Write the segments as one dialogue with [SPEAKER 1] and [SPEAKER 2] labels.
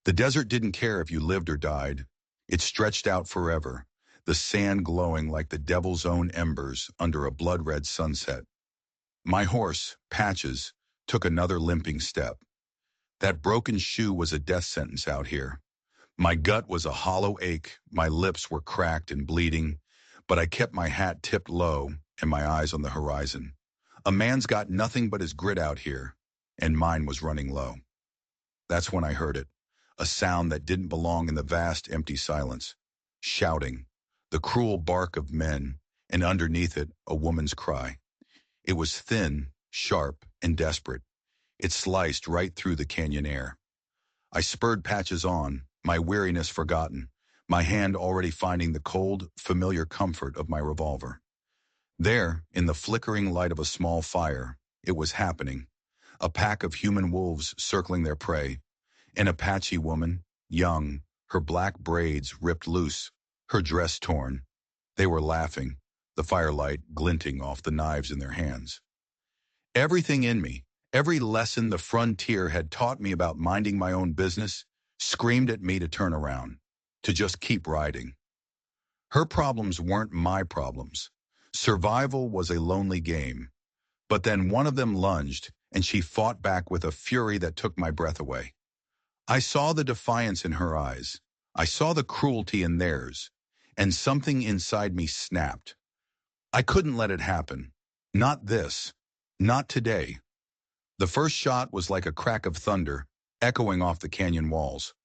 [SPEAKER 1] The desert didn't care if you lived or died. It stretched out forever, the sand glowing like the devil's own embers under a blood-red sunset. My horse, Patches, took another limping step. That broken shoe was a death sentence out here. My gut was a hollow ache, my lips were cracked and bleeding, but I kept my hat tipped low and my eyes on the horizon. A man's got nothing but his grit out here, and mine was running low. That's when I heard it, a sound that didn't belong in the vast, empty silence. Shouting, the cruel bark of men, and underneath it, a woman's cry. It was thin, sharp, and desperate. It sliced right through the canyon air. I spurred Patches on, my weariness forgotten, my hand already finding the cold, familiar comfort of my revolver. There, in the flickering light of a small fire, it was happening. A pack of human wolves circling their prey. An Apache woman, young, her black braids ripped loose, her dress torn. They were laughing, the firelight glinting off the knives in their hands. Everything in me, every lesson the frontier had taught me about minding my own business, screamed at me to turn around, to just keep riding. Her problems weren't my problems. Survival was a lonely game. But then one of them lunged, and she fought back with a fury that took my breath away. I saw the defiance in her eyes. I saw the cruelty in theirs, and something inside me snapped. I couldn't let it happen. Not this. Not today. The first shot was like a crack of thunder, echoing off the canyon walls.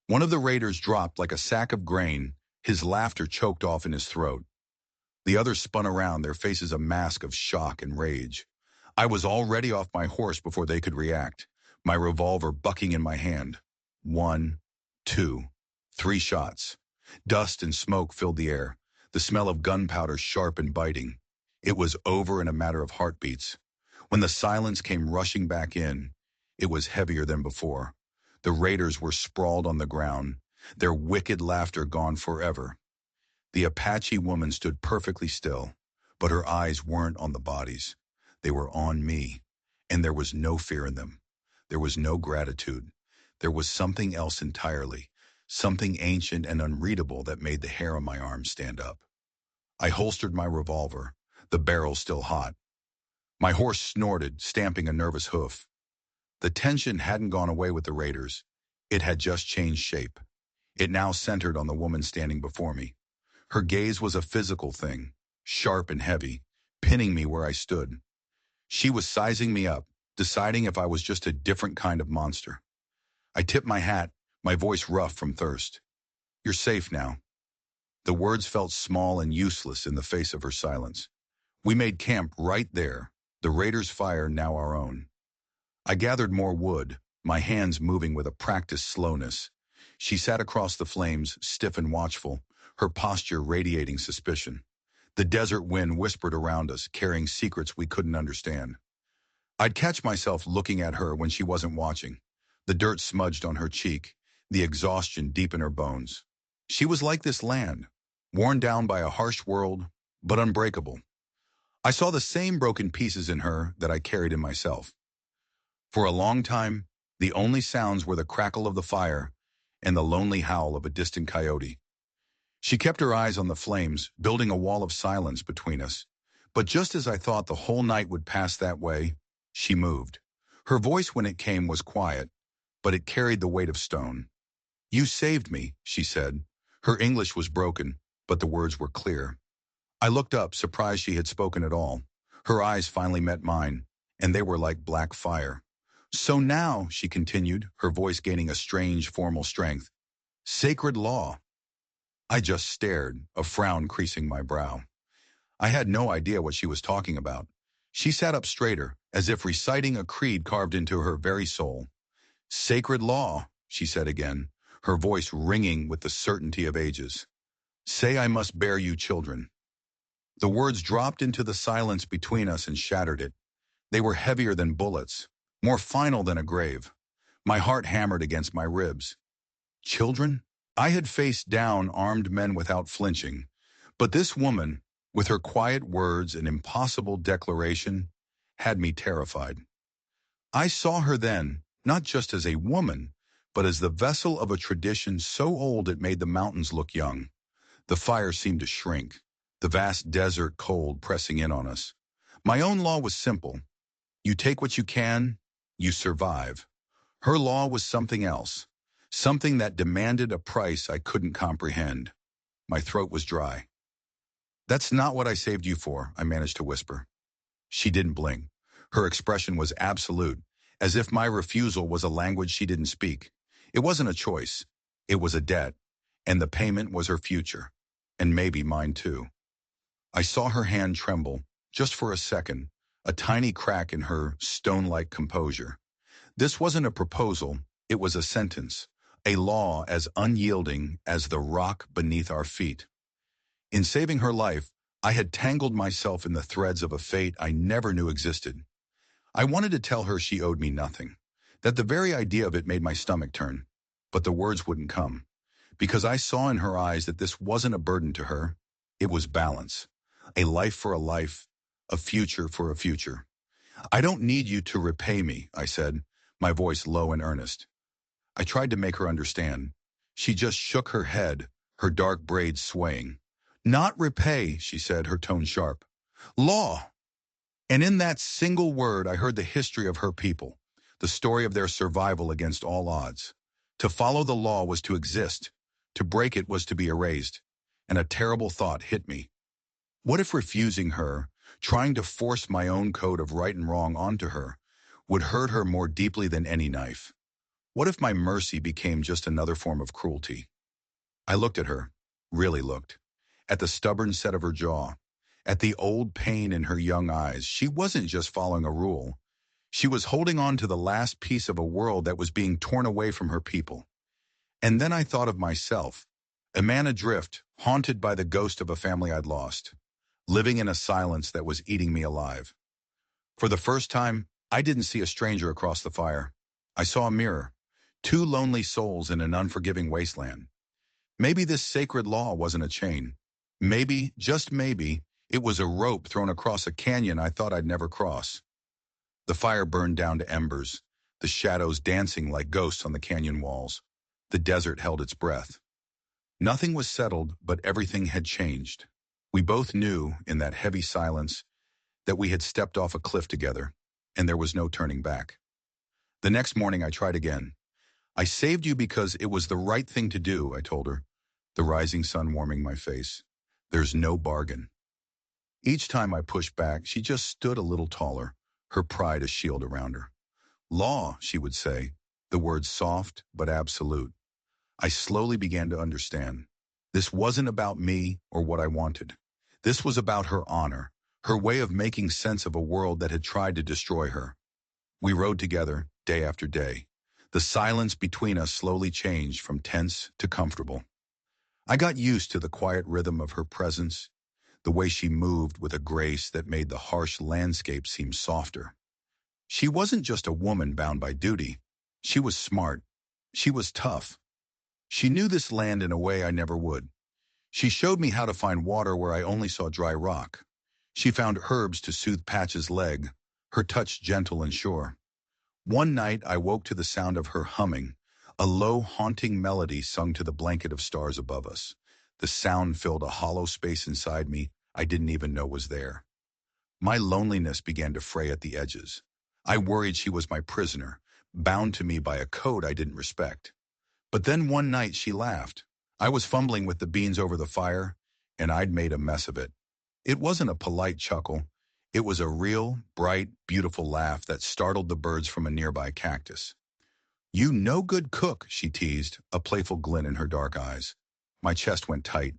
[SPEAKER 1] One of the raiders dropped like a sack of grain, his laughter choked off in his throat. The others spun around, their faces a mask of shock and rage. I was already off my horse before they could react, my revolver bucking in my hand. 1, 2, 3 shots. Dust and smoke filled the air, the smell of gunpowder sharp and biting. It was over in a matter of heartbeats. When the silence came rushing back in, it was heavier than before. The raiders were sprawled on the ground, their wicked laughter gone forever. The Apache woman stood perfectly still, but her eyes weren't on the bodies. They were on me, and there was no fear in them. There was no gratitude. There was something else entirely, something ancient and unreadable that made the hair on my arm stand up. I holstered my revolver, the barrel still hot. My horse snorted, stamping a nervous hoof. The tension hadn't gone away with the raiders. It had just changed shape. It now centered on the woman standing before me. Her gaze was a physical thing, sharp and heavy, pinning me where I stood. She was sizing me up, deciding if I was just a different kind of monster. I tipped my hat, my voice rough from thirst. "You're safe now." The words felt small and useless in the face of her silence. We made camp right there, the raiders' fire now our own. I gathered more wood, my hands moving with a practiced slowness. She sat across the flames, stiff and watchful, her posture radiating suspicion. The desert wind whispered around us, carrying secrets we couldn't understand. I'd catch myself looking at her when she wasn't watching, the dirt smudged on her cheek, the exhaustion deep in her bones. She was like this land, worn down by a harsh world, but unbreakable. I saw the same broken pieces in her that I carried in myself. For a long time, the only sounds were the crackle of the fire and the lonely howl of a distant coyote. She kept her eyes on the flames, building a wall of silence between us. But just as I thought the whole night would pass that way, she moved. Her voice when it came was quiet, but it carried the weight of stone. "You saved me," she said. Her English was broken, but the words were clear. I looked up, surprised she had spoken at all. Her eyes finally met mine, and they were like black fire. "So now," she continued, her voice gaining a strange, formal strength, "sacred law." I just stared, a frown creasing my brow. I had no idea what she was talking about. She sat up straighter, as if reciting a creed carved into her very soul. "Sacred law," she said again, her voice ringing with the certainty of ages. "Say I must bear you children." The words dropped into the silence between us and shattered it. They were heavier than bullets, more final than a grave. My heart hammered against my ribs. Children? I had faced down armed men without flinching, but this woman, with her quiet words and impossible declaration, had me terrified. I saw her then, not just as a woman, but as the vessel of a tradition so old it made the mountains look young. The fire seemed to shrink, the vast desert cold pressing in on us. My own law was simple. You take what you can, you survive. Her law was something else, something that demanded a price I couldn't comprehend. My throat was dry. That's not what I saved you for, I managed to whisper. She didn't blink. Her expression was absolute, as if my refusal was a language she didn't speak. It wasn't a choice. It was a debt, and the payment was her future, and maybe mine too. I saw her hand tremble, just for a second, a tiny crack in her stone-like composure. This wasn't a proposal, it was a sentence, a law as unyielding as the rock beneath our feet. In saving her life, I had tangled myself in the threads of a fate I never knew existed. I wanted to tell her she owed me nothing, that the very idea of it made my stomach turn, but the words wouldn't come, because I saw in her eyes that this wasn't a burden to her, it was balance, a life for a life, a future for a future. I don't need you to repay me, I said, my voice low and earnest. I tried to make her understand. She just shook her head, her dark braids swaying. Not repay, she said, her tone sharp. Law. And in that single word, I heard the history of her people, the story of their survival against all odds. To follow the law was to exist. To break it was to be erased. And a terrible thought hit me. What if refusing her, trying to force my own code of right and wrong onto her, would hurt her more deeply than any knife? What if my mercy became just another form of cruelty? I looked at her, really looked, at the stubborn set of her jaw, at the old pain in her young eyes. She wasn't just following a rule. She was holding on to the last piece of a world that was being torn away from her people. And then I thought of myself, a man adrift, haunted by the ghost of a family I'd lost, living in a silence that was eating me alive. For the first time, I didn't see a stranger across the fire. I saw a mirror, two lonely souls in an unforgiving wasteland. Maybe this sacred law wasn't a chain. Maybe, just maybe, it was a rope thrown across a canyon I thought I'd never cross. The fire burned down to embers, the shadows dancing like ghosts on the canyon walls. The desert held its breath. Nothing was settled, but everything had changed. We both knew, in that heavy silence, that we had stepped off a cliff together, and there was no turning back. The next morning I tried again. I saved you because it was the right thing to do, I told her, the rising sun warming my face. There's no bargain. Each time I pushed back, she just stood a little taller, her pride a shield around her. Law, she would say, the words soft but absolute. I slowly began to understand. This wasn't about me or what I wanted. This was about her honor, her way of making sense of a world that had tried to destroy her. We rode together, day after day. The silence between us slowly changed from tense to comfortable. I got used to the quiet rhythm of her presence, the way she moved with a grace that made the harsh landscape seem softer. She wasn't just a woman bound by duty. She was smart. She was tough. She knew this land in a way I never would. She showed me how to find water where I only saw dry rock. She found herbs to soothe Patch's leg, her touch gentle and sure. One night I woke to the sound of her humming, a low, haunting melody sung to the blanket of stars above us. The sound filled a hollow space inside me I didn't even know was there. My loneliness began to fray at the edges. I worried she was my prisoner, bound to me by a code I didn't respect. But then one night she laughed. I was fumbling with the beans over the fire, and I'd made a mess of it. It wasn't a polite chuckle. It was a real, bright, beautiful laugh that startled the birds from a nearby cactus. "You no good cook," she teased, a playful glint in her dark eyes. My chest went tight.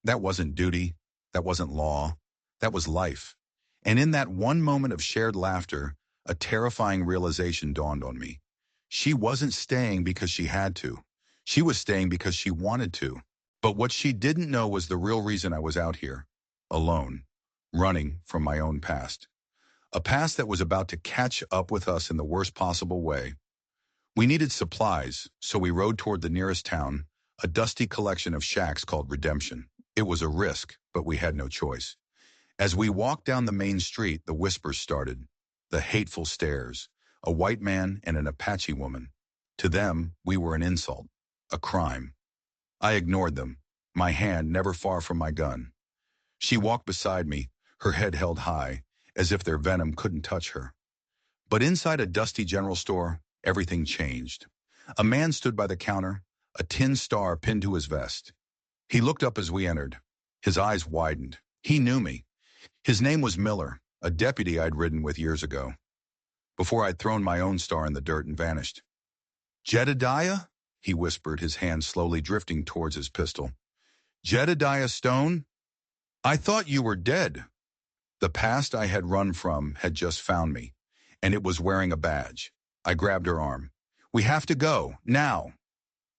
[SPEAKER 1] That wasn't duty. That wasn't law. That was life. And in that one moment of shared laughter, a terrifying realization dawned on me. She wasn't staying because she had to. She was staying because she wanted to. But what she didn't know was the real reason I was out here, alone, running from my own past. A past that was about to catch up with us in the worst possible way. We needed supplies, so we rode toward the nearest town, a dusty collection of shacks called Redemption. It was a risk, but we had no choice. As we walked down the main street, the whispers started, the hateful stares, a white man and an Apache woman. To them, we were an insult, a crime. I ignored them, my hand never far from my gun. She walked beside me, her head held high, as if their venom couldn't touch her. But inside a dusty general store, everything changed. A man stood by the counter, a tin star pinned to his vest. He looked up as we entered. His eyes widened. He knew me. His name was Miller, a deputy I'd ridden with years ago, before I'd thrown my own star in the dirt and vanished. "Jedediah?" he whispered, his hand slowly drifting towards his pistol. "Jedediah Stone? I thought you were dead." The past I had run from had just found me, and it was wearing a badge. I grabbed her arm. "We have to go, now."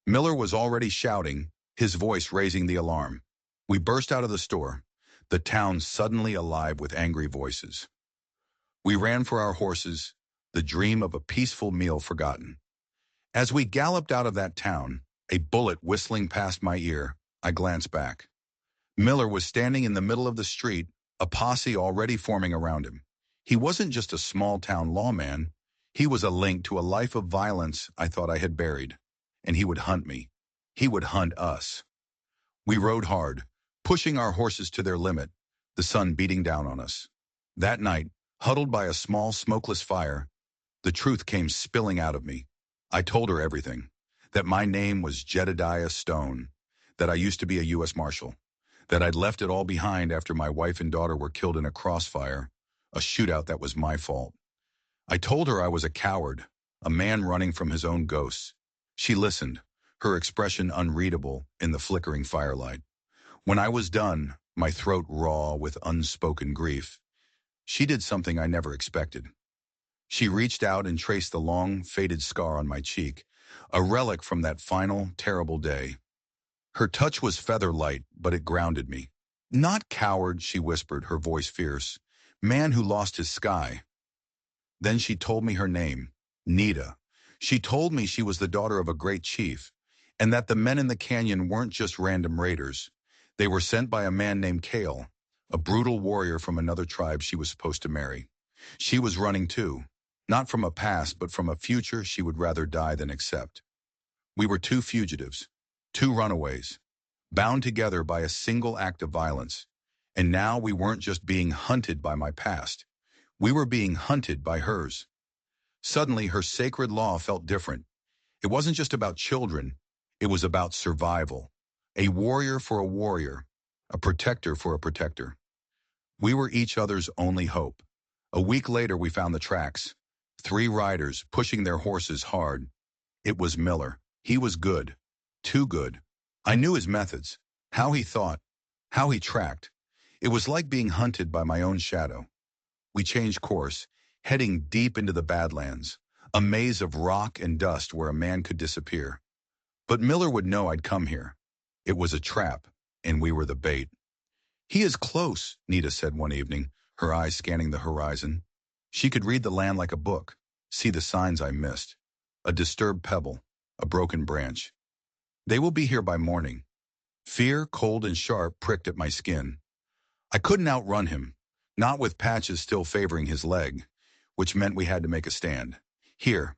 [SPEAKER 1] Miller was already shouting, his voice raising the alarm. We burst out of the store, the town suddenly alive with angry voices. We ran for our horses, the dream of a peaceful meal forgotten. As we galloped out of that town, a bullet whistling past my ear, I glanced back. Miller was standing in the middle of the street, a posse already forming around him. He wasn't just a small-town lawman. He was a link to a life of violence I thought I had buried. And he would hunt me. He would hunt us. We rode hard, pushing our horses to their limit, the sun beating down on us. That night, huddled by a small, smokeless fire, the truth came spilling out of me. I told her everything, that my name was Jedediah Stone, that I used to be a U.S. Marshal, that I'd left it all behind after my wife and daughter were killed in a crossfire, a shootout that was my fault. I told her I was a coward, a man running from his own ghosts. She listened, her expression unreadable in the flickering firelight. When I was done, my throat raw with unspoken grief, she did something I never expected. She reached out and traced the long, faded scar on my cheek, a relic from that final, terrible day. Her touch was feather-light, but it grounded me. "Not coward," she whispered, her voice fierce. "Man who lost his sky." Then she told me her name, Nita. She told me she was the daughter of a great chief, and that the men in the canyon weren't just random raiders. They were sent by a man named Kale, a brutal warrior from another tribe she was supposed to marry. She was running too, not from a past, but from a future she would rather die than accept. We were two fugitives, two runaways, bound together by a single act of violence. And now we weren't just being hunted by my past. We were being hunted by hers. Suddenly, her sacred law felt different. It wasn't just about children. It was about survival. A warrior for a warrior, a protector for a protector. We were each other's only hope. A week later, we found the tracks. 3 riders pushing their horses hard. It was Miller. He was good. Too good. I knew his methods, how he thought, how he tracked. It was like being hunted by my own shadow. We changed course, heading deep into the Badlands, a maze of rock and dust where a man could disappear. But Miller would know I'd come here. It was a trap, and we were the bait. "He is close," Nita said one evening, her eyes scanning the horizon. She could read the land like a book, see the signs I missed. A disturbed pebble, a broken branch. "They will be here by morning." Fear, cold and sharp, pricked at my skin. I couldn't outrun him, not with patches still favoring his leg, which meant we had to make a stand. Here,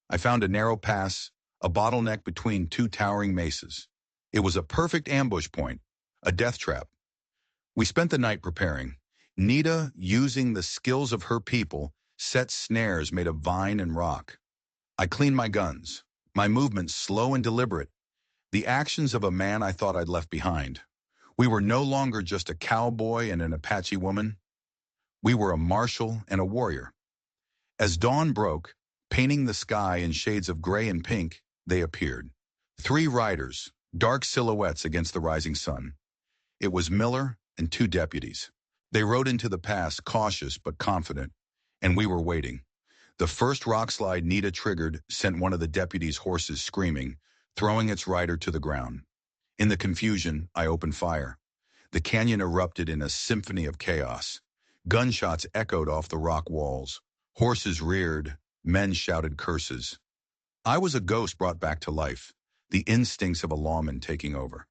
[SPEAKER 1] I found a narrow pass, a bottleneck between 2 towering mesas. It was a perfect ambush point, a death trap. We spent the night preparing. Nita, using the skills of her people, set snares made of vine and rock. I cleaned my guns, my movements slow and deliberate, the actions of a man I thought I'd left behind. We were no longer just a cowboy and an Apache woman. We were a marshal and a warrior. As dawn broke, painting the sky in shades of gray and pink, they appeared. 3 riders, dark silhouettes against the rising sun. It was Miller and 2 deputies. They rode into the pass, cautious but confident, and we were waiting. The first rock slide Nita triggered sent one of the deputies' horses screaming, throwing its rider to the ground. In the confusion, I opened fire. The canyon erupted in a symphony of chaos. Gunshots echoed off the rock walls. Horses reared. Men shouted curses. I was a ghost brought back to life, the instincts of a lawman taking over.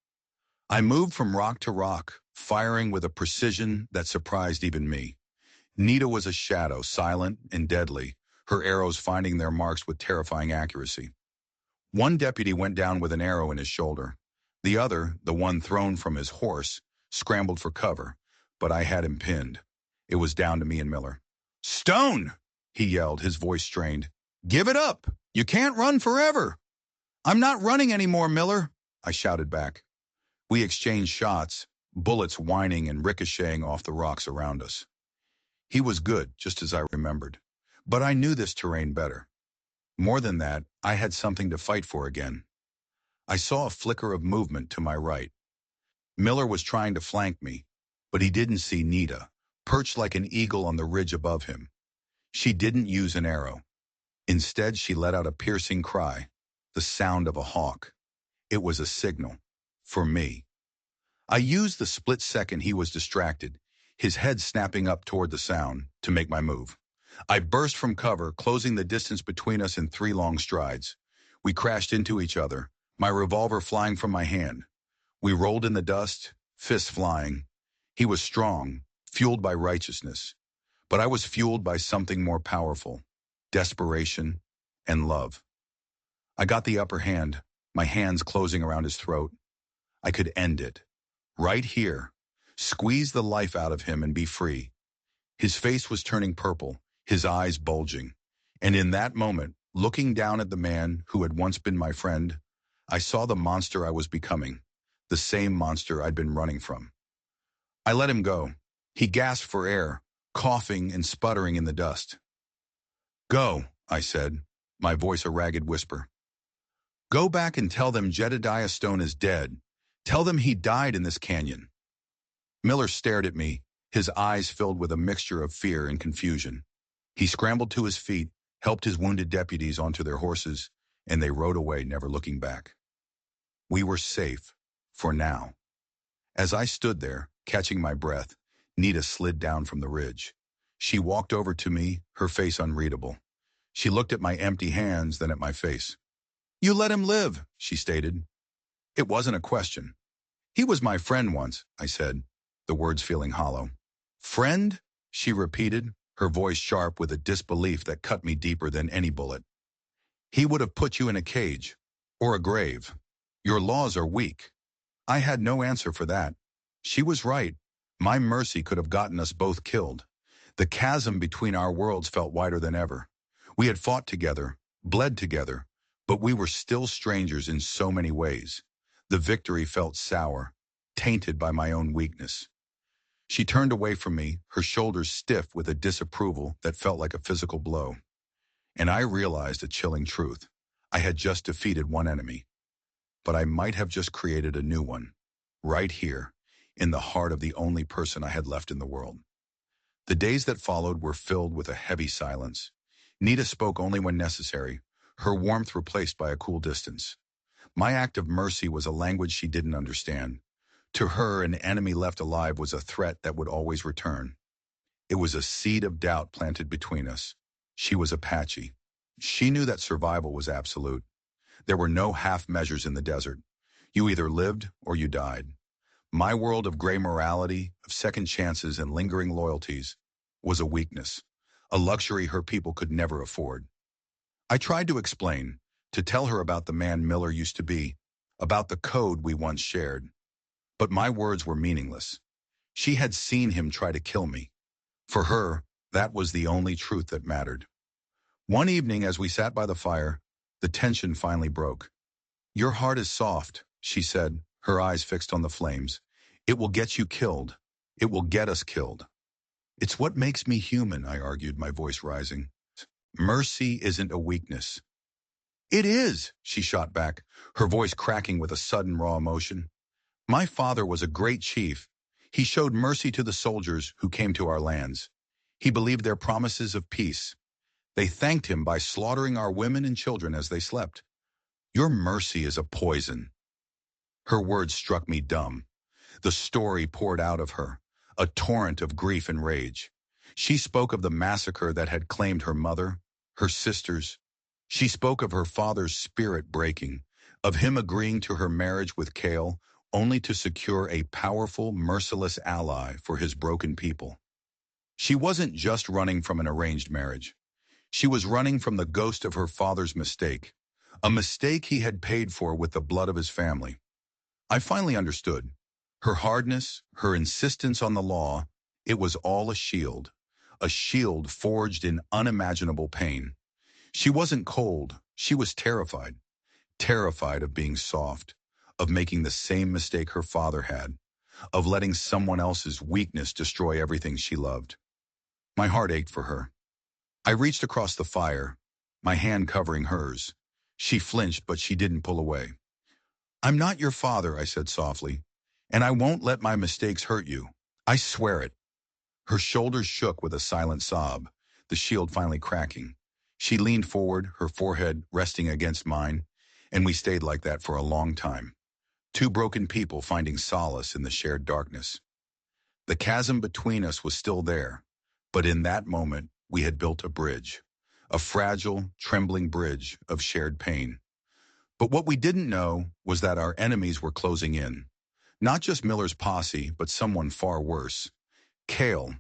[SPEAKER 1] I moved from rock to rock, firing with a precision that surprised even me. Nita was a shadow, silent and deadly, her arrows finding their marks with terrifying accuracy. One deputy went down with an arrow in his shoulder. The other, the one thrown from his horse, scrambled for cover, but I had him pinned. It was down to me and Miller. "Stone!" he yelled, his voice strained. "Give it up! You can't run forever!" "I'm not running anymore, Miller," I shouted back. We exchanged shots, bullets whining and ricocheting off the rocks around us. He was good, just as I remembered. But I knew this terrain better. More than that, I had something to fight for again. I saw a flicker of movement to my right. Miller was trying to flank me, but he didn't see Nita, perched like an eagle on the ridge above him. She didn't use an arrow. Instead, she let out a piercing cry, the sound of a hawk. It was a signal. For me. I used the split second he was distracted, his head snapping up toward the sound, to make my move. I burst from cover, closing the distance between us in 3 long strides. We crashed into each other, my revolver flying from my hand. We rolled in the dust, fists flying. He was strong, fueled by righteousness. But I was fueled by something more powerful, desperation and love. I got the upper hand, my hands closing around his throat. I could end it. Right here. Squeeze the life out of him and be free. His face was turning purple, his eyes bulging. And in that moment, looking down at the man who had once been my friend, I saw the monster I was becoming, the same monster I'd been running from. I let him go. He gasped for air, coughing and sputtering in the dust. "Go," I said, my voice a ragged whisper. "Go back and tell them Jedediah Stone is dead. Tell them he died in this canyon." Miller stared at me, his eyes filled with a mixture of fear and confusion. He scrambled to his feet, helped his wounded deputies onto their horses, and they rode away, never looking back. We were safe, for now. As I stood there, catching my breath, Nita slid down from the ridge. She walked over to me, her face unreadable. She looked at my empty hands, then at my face. "You let him live," she stated. It wasn't a question. "He was my friend once," I said, the words feeling hollow. "Friend?" she repeated, her voice sharp with a disbelief that cut me deeper than any bullet. "He would have put you in a cage, or a grave. Your laws are weak." I had no answer for that. She was right. My mercy could have gotten us both killed. The chasm between our worlds felt wider than ever. We had fought together, bled together, but we were still strangers in so many ways. The victory felt sour, tainted by my own weakness. She turned away from me, her shoulders stiff with a disapproval that felt like a physical blow. And I realized a chilling truth. I had just defeated one enemy, but I might have just created a new one, right here, in the heart of the only person I had left in the world. The days that followed were filled with a heavy silence. Nita spoke only when necessary, her warmth replaced by a cool distance. My act of mercy was a language she didn't understand. To her, an enemy left alive was a threat that would always return. It was a seed of doubt planted between us. She was Apache. She knew that survival was absolute. There were no half measures in the desert. You either lived or you died. My world of gray morality, of second chances and lingering loyalties, was a weakness, a luxury her people could never afford. I tried to explain, to tell her about the man Miller used to be, about the code we once shared. But my words were meaningless. She had seen him try to kill me. For her, that was the only truth that mattered. One evening as we sat by the fire, the tension finally broke. "Your heart is soft," she said, her eyes fixed on the flames. "It will get you killed. It will get us killed." "It's what makes me human," I argued, my voice rising. "Mercy isn't a weakness." "It is," she shot back, her voice cracking with a sudden raw emotion. "My father was a great chief. He showed mercy to the soldiers who came to our lands. He believed their promises of peace. They thanked him by slaughtering our women and children as they slept. Your mercy is a poison." Her words struck me dumb. The story poured out of her, a torrent of grief and rage. She spoke of the massacre that had claimed her mother, her sisters. She spoke of her father's spirit breaking, of him agreeing to her marriage with Cale only to secure a powerful, merciless ally for his broken people. She wasn't just running from an arranged marriage. She was running from the ghost of her father's mistake, a mistake he had paid for with the blood of his family. I finally understood. Her hardness, her insistence on the law, it was all a shield forged in unimaginable pain. She wasn't cold, she was terrified, terrified of being soft, of making the same mistake her father had, of letting someone else's weakness destroy everything she loved. My heart ached for her. I reached across the fire, my hand covering hers. She flinched, but she didn't pull away. "I'm not your father," I said softly, "and I won't let my mistakes hurt you. I swear it." Her shoulders shook with a silent sob, the shield finally cracking. She leaned forward, her forehead resting against mine, and we stayed like that for a long time. Two broken people finding solace in the shared darkness. The chasm between us was still there, but in that moment we had built a bridge, a fragile, trembling bridge of shared pain. But what we didn't know was that our enemies were closing in. Not just Miller's posse, but someone far worse. Cale.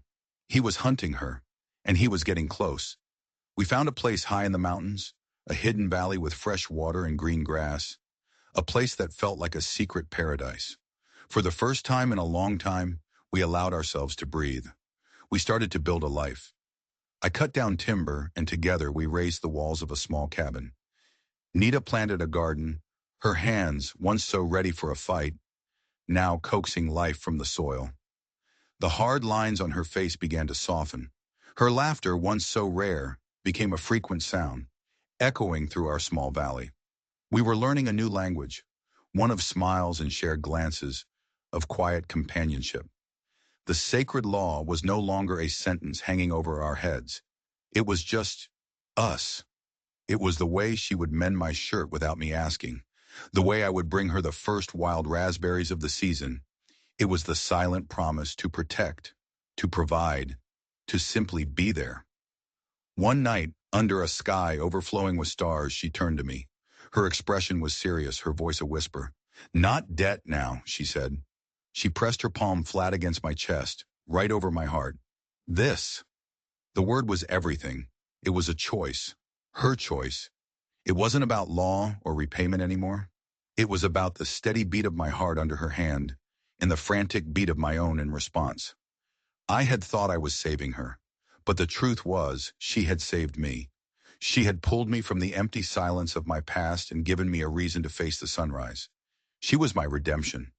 [SPEAKER 1] He was hunting her, and he was getting close. We found a place high in the mountains, a hidden valley with fresh water and green grass, a place that felt like a secret paradise. For the first time in a long time, we allowed ourselves to breathe. We started to build a life. I cut down timber, and together we raised the walls of a small cabin. Nita planted a garden, her hands, once so ready for a fight, now coaxing life from the soil. The hard lines on her face began to soften. Her laughter, once so rare, became a frequent sound, echoing through our small valley. We were learning a new language, one of smiles and shared glances, of quiet companionship. The sacred law was no longer a sentence hanging over our heads. It was just us. It was the way she would mend my shirt without me asking, the way I would bring her the first wild raspberries of the season. It was the silent promise to protect, to provide, to simply be there. One night, under a sky overflowing with stars, she turned to me. Her expression was serious, her voice a whisper. "Not debt now," she said. She pressed her palm flat against my chest, right over my heart. This. The word was everything. It was a choice. Her choice. It wasn't about law or repayment anymore. It was about the steady beat of my heart under her hand and the frantic beat of my own in response. I had thought I was saving her, but the truth was she had saved me. She had pulled me from the empty silence of my past and given me a reason to face the sunrise. She was my redemption.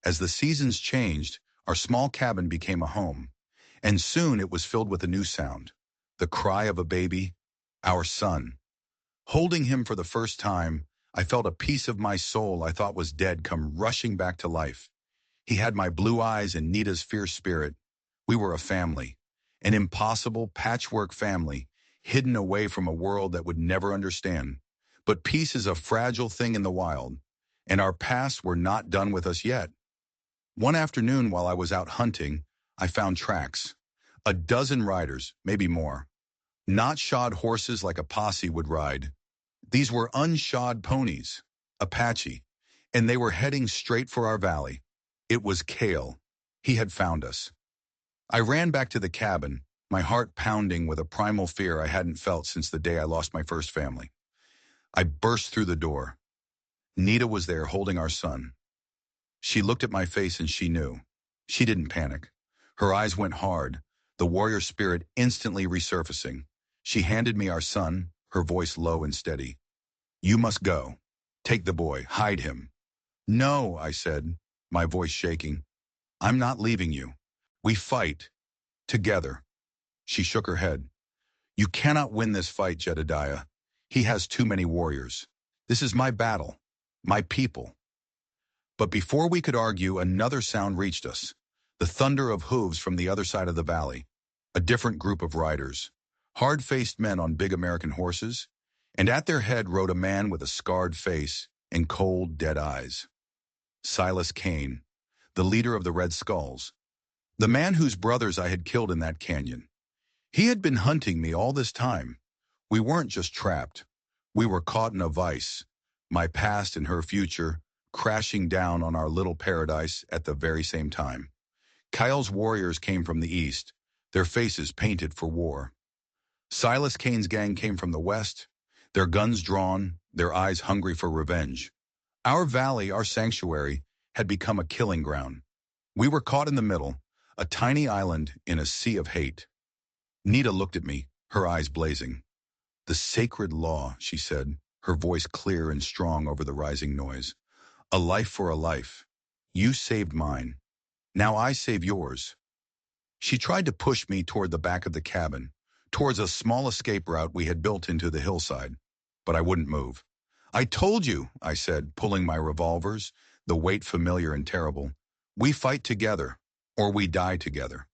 [SPEAKER 1] As the seasons changed, our small cabin became a home, and soon it was filled with a new sound, the cry of a baby, our son. Holding him for the first time, I felt a piece of my soul I thought was dead come rushing back to life. He had my blue eyes and Nita's fierce spirit. We were a family, an impossible patchwork family, hidden away from a world that would never understand. But peace is a fragile thing in the wild, and our pasts were not done with us yet. One afternoon while I was out hunting, I found tracks. A dozen riders, maybe more. Not shod horses like a posse would ride. These were unshod ponies, Apache, and they were heading straight for our valley. It was Cale. He had found us. I ran back to the cabin, my heart pounding with a primal fear I hadn't felt since the day I lost my first family. I burst through the door. Nita was there holding our son. She looked at my face and she knew. She didn't panic. Her eyes went hard, the warrior spirit instantly resurfacing. She handed me our son, her voice low and steady. "You must go. Take the boy, hide him." "No," I said, my voice shaking. "I'm not leaving you. We fight. Together." She shook her head. "You cannot win this fight, Jedediah. He has too many warriors. This is my battle, my people." But before we could argue, another sound reached us. The thunder of hooves from the other side of the valley. A different group of riders. Hard-faced men on big American horses. And at their head rode a man with a scarred face and cold, dead eyes. Silas Kane, the leader of the Red Skulls. The man whose brothers I had killed in that canyon. He had been hunting me all this time. We weren't just trapped. We were caught in a vice. My past and her future, crashing down on our little paradise at the very same time. Kyle's warriors came from the east, their faces painted for war. Silas Kane's gang came from the west, their guns drawn, their eyes hungry for revenge. Our valley, our sanctuary, had become a killing ground. We were caught in the middle, a tiny island in a sea of hate. Nita looked at me, her eyes blazing. "The sacred law," she said, her voice clear and strong over the rising noise. "A life for a life. You saved mine. Now I save yours." She tried to push me toward the back of the cabin, towards a small escape route we had built into the hillside, but I wouldn't move. "I told you," I said, pulling my revolvers, the weight familiar and terrible. "We fight together, or we die together."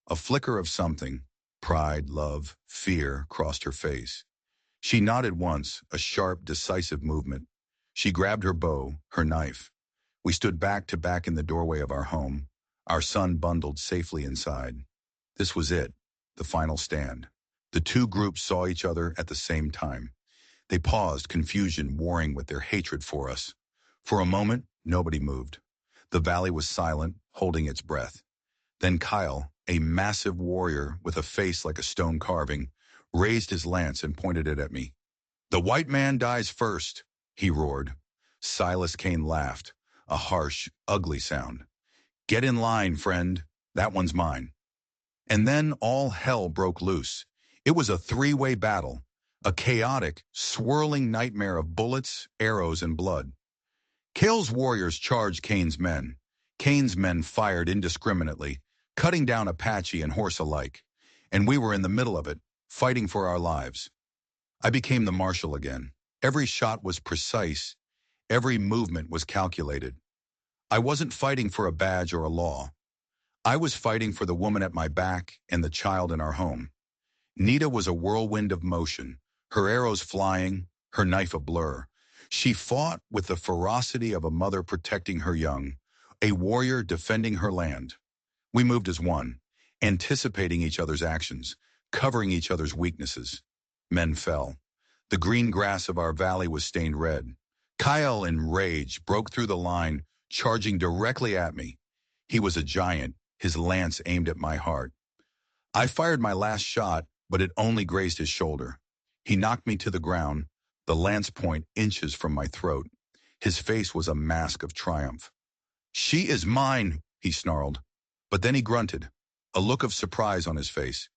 [SPEAKER 1] A flicker of something, pride, love, fear, crossed her face. She nodded once, a sharp, decisive movement. She grabbed her bow, her knife. We stood back to back in the doorway of our home, our son bundled safely inside. This was it, the final stand. The two groups saw each other at the same time. They paused, confusion warring with their hatred for us. For a moment, nobody moved. The valley was silent, holding its breath. Then Kyle, a massive warrior with a face like a stone carving, raised his lance and pointed it at me. "The white man dies first," he roared. Silas Kane laughed, a harsh, ugly sound. "Get in line, friend. That one's mine." And then all hell broke loose. It was a three-way battle, a chaotic, swirling nightmare of bullets, arrows, and blood. Kale's warriors charged Kane's men. Kane's men fired indiscriminately, cutting down Apache and horse alike. And we were in the middle of it, fighting for our lives. I became the marshal again. Every shot was precise. Every movement was calculated. I wasn't fighting for a badge or a law. I was fighting for the woman at my back and the child in our home. Nita was a whirlwind of motion, her arrows flying, her knife a blur. She fought with the ferocity of a mother protecting her young, a warrior defending her land. We moved as one, anticipating each other's actions, covering each other's weaknesses. Men fell. The green grass of our valley was stained red. Kyle, in rage, broke through the line, charging directly at me. He was a giant, his lance aimed at my heart. I fired my last shot, but it only grazed his shoulder. He knocked me to the ground, the lance point inches from my throat. His face was a mask of triumph. "She is mine," he snarled. But then he grunted, a look of surprise on his face.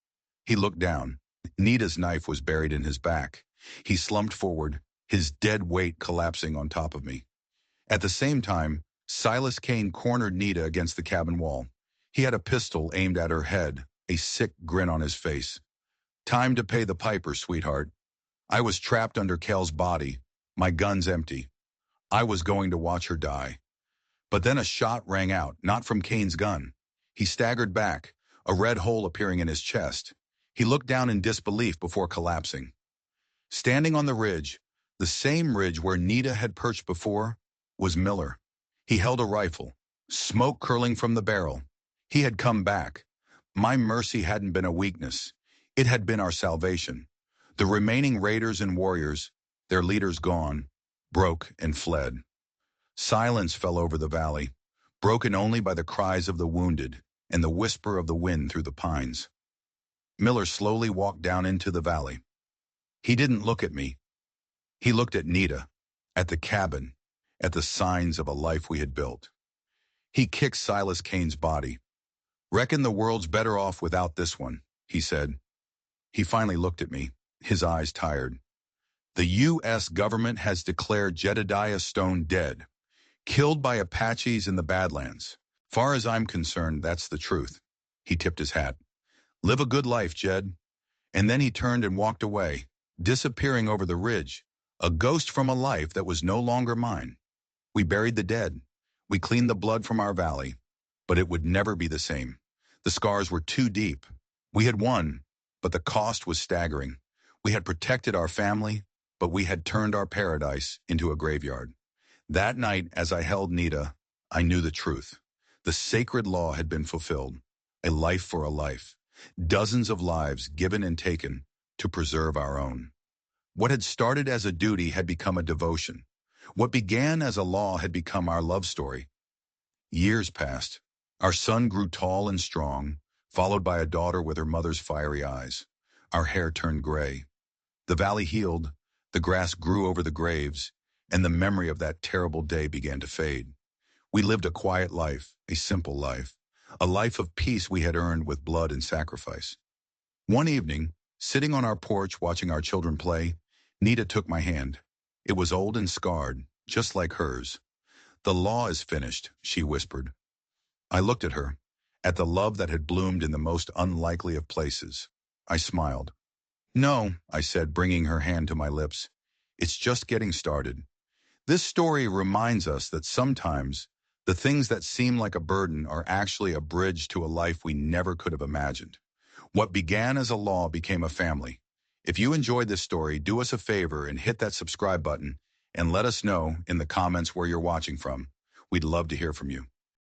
[SPEAKER 1] He looked down. Nita's knife was buried in his back. He slumped forward, his dead weight collapsing on top of me. At the same time, Silas Kane cornered Nita against the cabin wall. He had a pistol aimed at her head, a sick grin on his face. "Time to pay the piper, sweetheart." I was trapped under Kel's body, my guns empty. I was going to watch her die. But then a shot rang out, not from Kane's gun. He staggered back, a red hole appearing in his chest. He looked down in disbelief before collapsing. Standing on the ridge, the same ridge where Nita had perched before, was Miller. He held a rifle, smoke curling from the barrel. He had come back. My mercy hadn't been a weakness. It had been our salvation. The remaining raiders and warriors, their leaders gone, broke and fled. Silence fell over the valley, broken only by the cries of the wounded and the whisper of the wind through the pines. Miller slowly walked down into the valley. He didn't look at me. He looked at Nita, at the cabin, at the signs of a life we had built. He kicked Silas Kane's body. "Reckon the world's better off without this one," he said. He finally looked at me, his eyes tired. "The U.S. government has declared Jedediah Stone dead, killed by Apaches in the Badlands. Far as I'm concerned, that's the truth." He tipped his hat. "Live a good life, Jed." And then he turned and walked away, disappearing over the ridge, a ghost from a life that was no longer mine. We buried the dead. We cleaned the blood from our valley, but it would never be the same. The scars were too deep. We had won, but the cost was staggering. We had protected our family, but we had turned our paradise into a graveyard. That night, as I held Nita, I knew the truth. The sacred law had been fulfilled, a life for a life, dozens of lives given and taken to preserve our own. What had started as a duty had become a devotion. What began as a law had become our love story. Years passed. Our son grew tall and strong, followed by a daughter with her mother's fiery eyes. Our hair turned gray. The valley healed, The grass grew over the graves, and the memory of that terrible day began to fade. We lived a quiet life, a simple life, a life of peace we had earned with blood and sacrifice. One evening, sitting on our porch watching our children play, Nita took my hand. It was old and scarred, just like hers. "The law is finished," she whispered. I looked at her, at the love that had bloomed in the most unlikely of places. I smiled. "No," I said, bringing her hand to my lips. "It's just getting started." This story reminds us that sometimes the things that seem like a burden are actually a bridge to a life we never could have imagined. What began as a law became a family. If you enjoyed this story, do us a favor and hit that subscribe button and let us know in the comments where you're watching from. We'd love to hear from you.